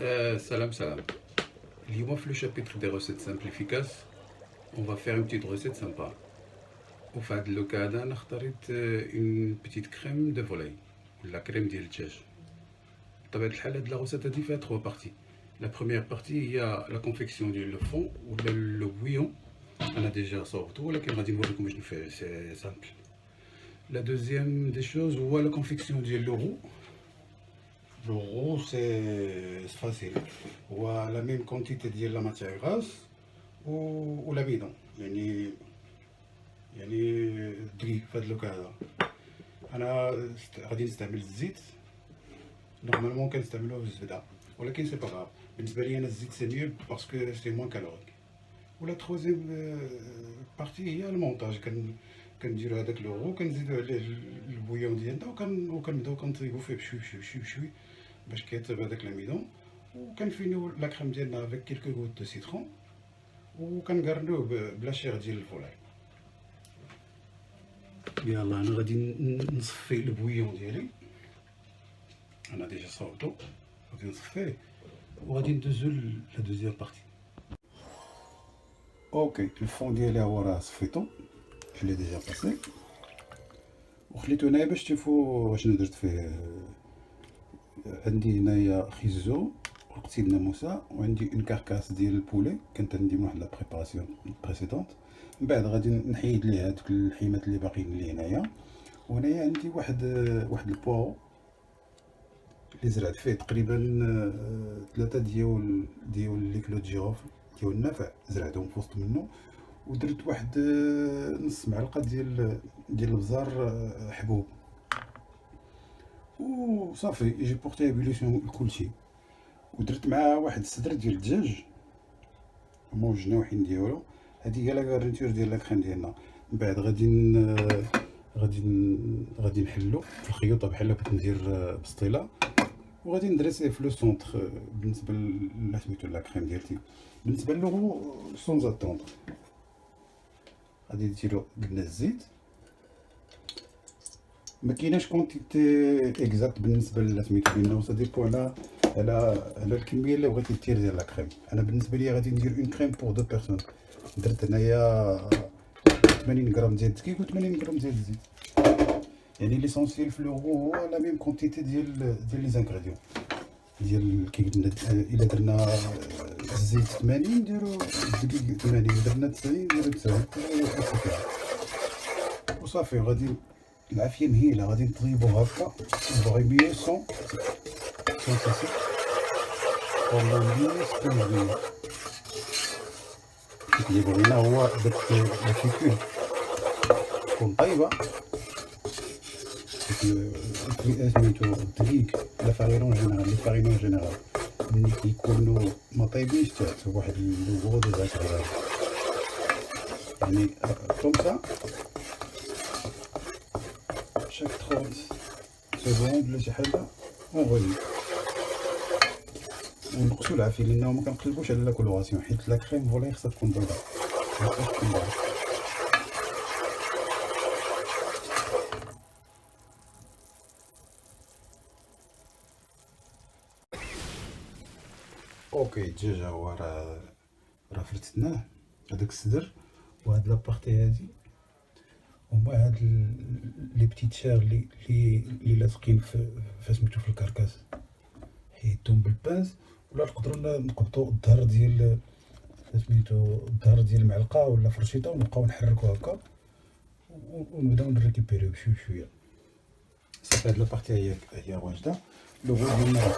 Salam salam. Dis-moi, le chapitre des recettes simples efficaces, on va faire une petite recette sympa. Au fait, le cas d'un une petite crème de volaille, ou la crème d'iltchage. La recette a fait trois parties. La première partie, il y a la confection du fond ou le bouillon. On a déjà sorti, là, qui m'a dit comment je le fais, c'est simple. La deuxième des choses, ou la confection du roux. Le roux, c'est facile. Ou la même quantité de la matière grasse ou l'amidon. يعني دقيق في هذا لوك هذا. انا غادي نستعمل الزيت. نورمالمون كنستعملوه بالزبده ولكن سي با غاف. بالنسبه لي انا الزيت سي ميو باسكو سي موان كالوريك. ولا تخوازيام بارتي هي المونتاج. كنديرو هذاك لو غو كنزيدو عليه البويون ديالنا وكنبداو كنطيبو فيه بشوي بشوي بشوي بشوي باش كيطيب هذاك لاميدون. وكنفينيو لا كريم ديالنا افيك كيلكو غوت دو سيترون وكنقرنوه بلا شير ديال الفولاي. يلا انا غادي نصفي البويون ديالي. انا ديجا صوبتو غادي نصفيه وغادي ندوزو لا دوزيام بارتي. اوكي الفون ديالي هو راه صفيتو جو لي ديجا باسي وخليتو هنايا باش تشوفو شنو درت فيه. عندي هنايا خيزو ورقتي الناموسه وعندي اون كاركاس ديال البولي كانت عندي من واحد لا بريباراسيون بريسيدونت. من بعد غادي نحيد ليه هادوك الحيمات اللي باقيين لي هنايا. وهنايا عندي واحد البواو اللي زرعت فيه تقريبا 3 ديال لي كلو جيروفل ديال النافع زرعتهم في وسط منه. ودرت واحد نص معلقه ديال البزار حبوب وصافي جي بورتي ابيليسيون كلشي. ودرت معاه واحد الصدر ديال الدجاج هما الجناوحين ديالو. هذه هي لا غارنتور ديال لا كريم ديالنا. من بعد غادي نحلو في الخيوطه بحال بغيت ندير بسطيله وغادي ندرسيه في لو سونتر. بالنسبه لسميتو لا كريم ديالتي بالنسبه له سونز اتوندر غادي نديرو قلنا الزيت. ما كايناش كونتيتي اكزاكت بالنسبه لسميتو لانه سا ديبو على الكميه اللي بغيتي دير ديال لا كريم. انا بالنسبه لي غادي ندير اون كريم بور دو بيرسون. درت هنايا 80 غرام ديال الدقيق و 80 غرام ديال الزيت. يعني ليسونسيال في لو هو لا ميم كونتيتي ديال لي زانغريديون ديال كي قلنا. الا درنا الزيت 80 نديرو الدقيق 80. درنا 90 نديرو 90 وصافي. غادي العافيه مهيله غادي نطيبو هكا بغي 100 100 سيسي والله 100 سبونجي. اللي بغينا هو داك الكيكول تكون طايبه. سميتو الدقيق لا فارينون جينيرال لي فارينون جينيرال ملي كيكونوا ما طايبينش تعطيو واحد لو ديزاغريابل. يعني كوم سا شاك 30 سكوند ولا شي حاجه ونغلي ونقصو العافيه لانه ما كنقلبوش على لا كولوراسيون حيت لا كريم فولاي خصها تكون بيضاء مابقاش تكون بيضاء. اوكي الدجاج هو راه فرتناه هذاك الصدر وهاد لابارتي هادي هما هاد لي بتيت شير اللي لاصقين في سميتو في الكركاس. حيدتهم بالبانس ولا نقدروا نقبطوا الظهر ديال سميتو الظهر ديال المعلقه ولا فرشيطه ونبقاو نحركو هكا ونبداو نريكيبيريو بشويه بشويه. صافي هاد لابارتي هي واجده. لو غو ديالنا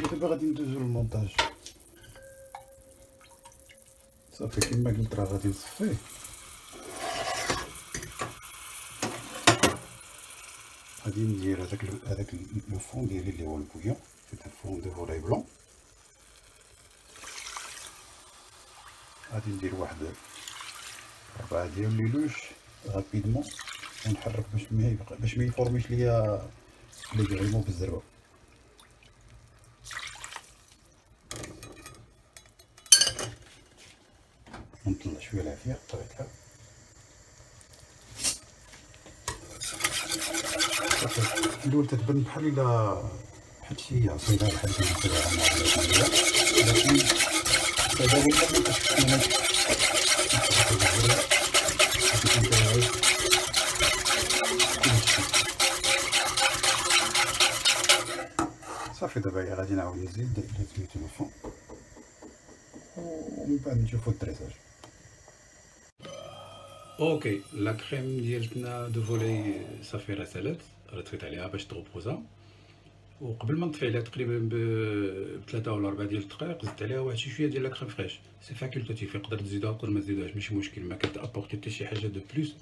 ودابا غادي ندوزو للمونتاج. صافي كما قلت راه غادي نصفيه. غادي ندير هذاك لو فون ديالي اللي هو البويون سيت ان فون دو فولاي بلون. غادي ندير واحد 4 ديال ليلوش رابيدمون ونحرك باش ما يفورميش ليا لي غريمون بالزربه. نطلع شويه العافيه بطبيعه الحال. الأول تتبان بحال إلا بحال شي عصيدة بحال شي عصيدة عامة، ولكن هذا هو الحل باش تنتهي كلشي. صافي دابا غادي نعاود نزيد سميتو لو فون ومن بعد نشوفو الدريساج. اوكي لا كريم ديالتنا دو فولاي صافي راه سالات، طفيت عليها باش تغبوزا، وقبل ما نطفي عليها تقريبا ب3 ولا 4 ديال الدقائق زدت عليها واحد شي شويه ديال لا كريم فريش. سي فاكولتاتيف، يقدر تزيدها يقدر ما تزيدهاش، ماشي مشكل، ما كتابورتي حتى شي حاجه دو بلوس،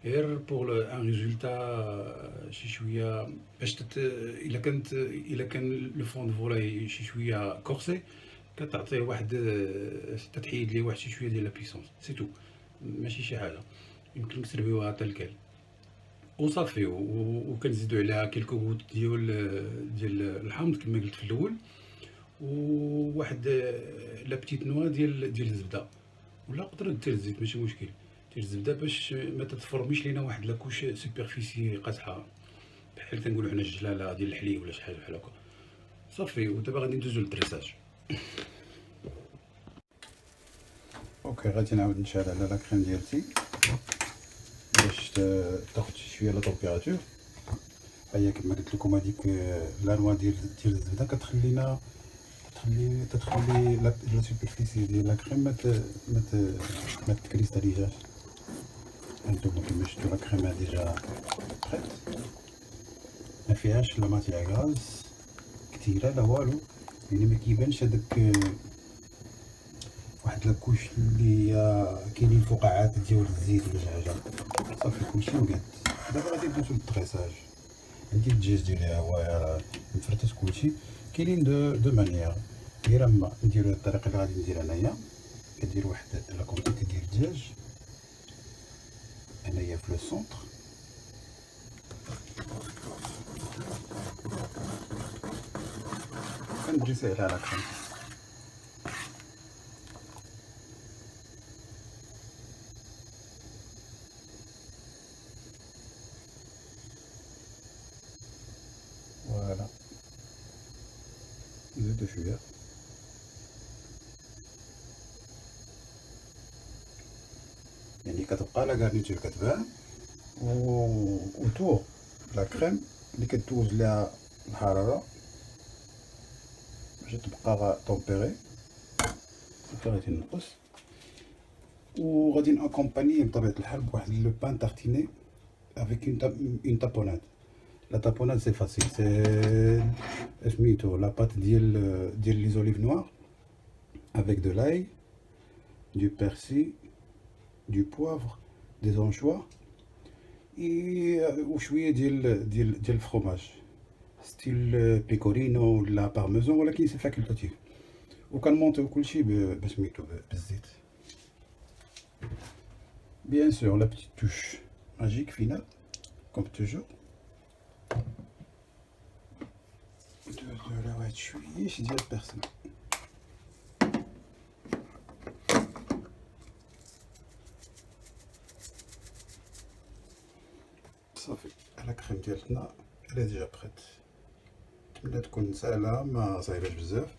غير بوغ ان ريزولتا شي شويه باش الا كان لو فون دو فولاي شي شويه كورسي كتعطيه واحد تتحيد ليه واحد شي شويه ديال لا بيسونس، سي تو، ماشي شي حاجه، يمكن نسربيوها تلكال وصافي. وكنزيدو عليها كيلكو غوت ديال الحامض كما قلت في الاول، وواحد لا بتيت نوا ديال الزبده، ولا قدر دير الزيت ماشي مشكل، دير الزبده باش ما تتفرميش لينا واحد لاكوش سوبرفيسي قاصحه بحال كنقولوا حنا الجلاله ديال الحليب ولا شي حاجه بحال هكا. صافي ودابا غادي ندوزو للدريساج. اوكي غادي نعاود نشعل على لا كريم ديالتي باش تاخد شويه لا طومبيراتور. هيا كما قلت لكم هذيك لانوا ديال الزبده تتخلي لا سوبرفيسي ديال لا كريم ما تكريستاليزاش. هانتوما كما شفتوا لا كريم ديجا بريت، ما فيهاش لا ماتيير غاز كثيره لا والو، يعني ما كيبانش هذاك واحد لاكوش اللي كاينين فقاعات ديال الزيت ولا شي حاجه. صافي كلشي مقاد. دابا غادي ندوزو للدريساج. عندي الدجاج ديالي ها هو راه مفرتت كلشي. كاينين دو مانيير، غير اما نديرو هاد الطريقه اللي غادي ندير انايا، كدير واحد لا كونتيتي ديال الدجاج هنايا في لو سونطر، كندريسي عليها لا كريم. فوالا نزيدو شويه يعني كتبقى لا غارنيتور كتبان، وتور لا كريم اللي كدوز ليها الحراره باش تبقى طومبيري. صافي غادي نقص وغادي ناكومباني بطبيعه الحال بواحد لو بان تارتيني افيك اون تابوناد. لا تابوناد سي فاسيل، سي سميتو لا بات ديال لي زوليف نوار افيك دو لاي، du persil, du poivre, des anchois وشويه ديال الفرomاج ستيل بيكورينو ولا بارميزون، ولكن سي فاكولتاتيف. وكنمونطيو كلشي بسميتو بالزيت. بيان سور لا بتيت توش ماجيك فينال كوم توجور، نديرو على واحد شويش ديال البرسيل. صافي لا كريم ديالتنا راه ديجا بريت. نتمنى تكون ساهله ما صعيباش بزاف.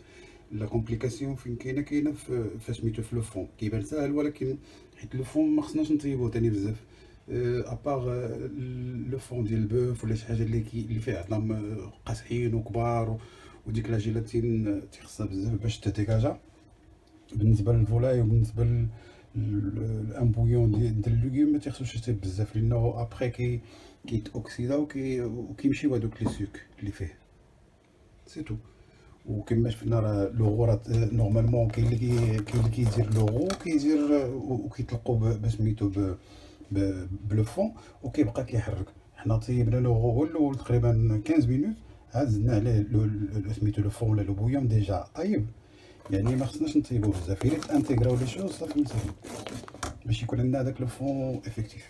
لا كومبليكاسيون فين كاينه في سميتو في لو فون، كيبان ساهل ولكن حيت لو فون ما خصناش نطيبوه تاني بزاف، ابار لو فون ديال البوف ولا شي حاجه اللي فيها عظام قاصحين وكبار وديك لا جيلاتين تيخصها بزاف باش تديكاجا. بالنسبه للفولاي وبالنسبه الان بويون ديال اللوغيوم ما تيخصوش يطيب بزاف، لانه ابخي كيتوكسيدا وكيمشيو هادوك لي سوك اللي فيه، سي تو. وكما شفنا راه لوغو راه نورمالمون كاين اللي كيدير لوغو كيدير وكيطلقو بسميتو بلو فون وكيبقى كيحرك. حنا طيبنا لوغو هو الاول تقريبا 15 مينوت، عاد زدنا عليه سميتو لو فون ولا لو بويون ديجا طيب، يعني ما خصناش نطيبو بزاف، غير انتيغراو لي شوز صافي مسالي باش يكون عندنا هذاك لو فون افيكتيف.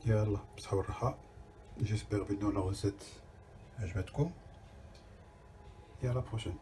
يلا بصحة والراحة، جيسبر بان لا روسيت عجبتكم، et à la prochaine.